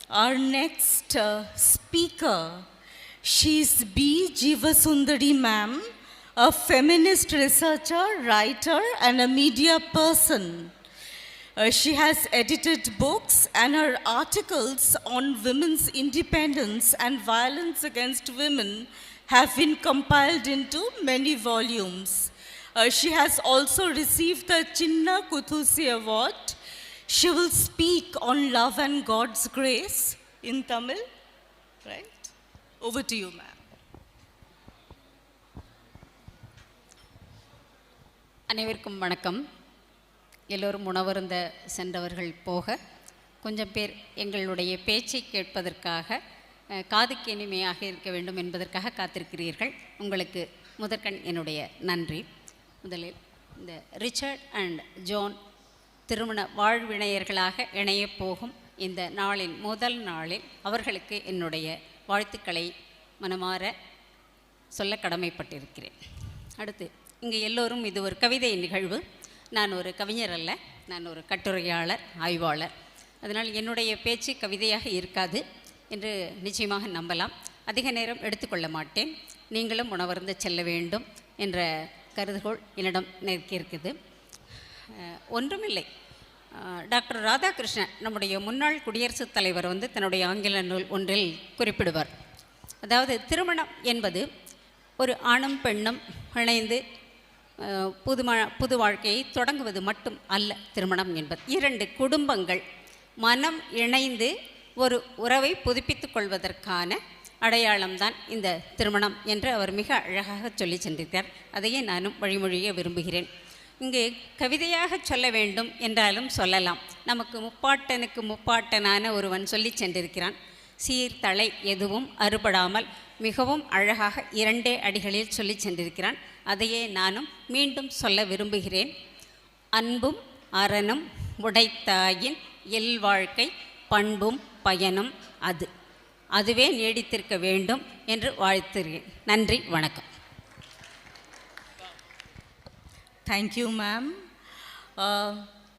Our next speaker, she's B. Jeevasundari ma'am, a feminist researcher, writer, and a media person. She has edited books, and her articles on women's independence and violence against women have been compiled into many volumes. She has also received the Chinna Kuthusi Award. She will speak on love and God's grace in Tamil, right? Over to you, ma'am. அனைவருக்கும் வணக்கம். எல்லோரும் உணவருந்த சென்றவர்கள் போக கொஞ்சம் பேர் எங்களுடைய பேச்சை கேட்பதற்காக காதுக்கு இனிமையாக இருக்க வேண்டும் என்பதற்காக காத்திருக்கிறீர்கள். உங்களுக்கு முதற்கண் என்னுடைய நன்றி. முதலில் இந்த ரிச்சர்ட் அண்ட் ஜோன் திருமண வாழ்வினையர்களாக இணையப் போகும் இந்த நாளின் முதல் நாளில் அவர்களுக்கு என்னுடைய வாழ்த்துக்களை மனமாற சொல்ல கடமைப்பட்டிருக்கிறேன். அடுத்து இங்கே எல்லோரும் இது ஒரு கவிதை நிகழ்வு. நான் ஒரு கவிஞர் அல்ல, நான் ஒரு கட்டுரையாளர், ஆய்வாளர். அதனால் என்னுடைய பேச்சு கவிதையாக இருக்காது என்று நிச்சயமாக நம்பலாம். அதிக நேரம் எடுத்துக்கொள்ள மாட்டேன். நீங்களும் உணவருந்து செல்ல வேண்டும் என்ற கருதுகோள் என்னிடம் நிற்கிறது. ஒன்றுமில்லை, டாக்டர் ராதாகிருஷ்ணன் நம்முடைய முன்னாள் குடியரசுத் தலைவர் தன்னுடைய ஆங்கில நூல் ஒன்றில் குறிப்பிடுவார். அதாவது திருமணம் என்பது ஒரு ஆணும் பெண்ணும் இணைந்து புது வாழ்க்கையை தொடங்குவது மட்டும் அல்ல. திருமணம் என்பது இரண்டு குடும்பங்கள் மனம் இணைந்து ஒரு உறவை புதுப்பித்து கொள்வதற்கான அடையாளம்தான் இந்த திருமணம் என்று அவர் மிக அழகாக சொல்லி சென்றிருக்கிறார். அதையே நானும் வழிமொழிய விரும்புகிறேன். இங்கே கவிதையாக சொல்ல வேண்டும் என்றாலும் சொல்லலாம். நமக்கு முப்பாட்டனுக்கு முப்பாட்டனான ஒருவன் சொல்லி சென்றிருக்கிறான். சீர்தலை எதுவும் அறுபடாமல் மிகவும் அழகாக இரண்டே அடிகளில் சொல்லி சென்றிருக்கிறான். அதையே நானும் மீண்டும் சொல்ல விரும்புகிறேன். அன்பும் அறனும் உடைத்தாயின் இல்வாழ்க்கை பண்பும் பயனும் அதுவே நீடித்திருக்க வேண்டும் என்று வாழ்த்துகிறேன். நன்றி, வணக்கம். Thank you, ma'am.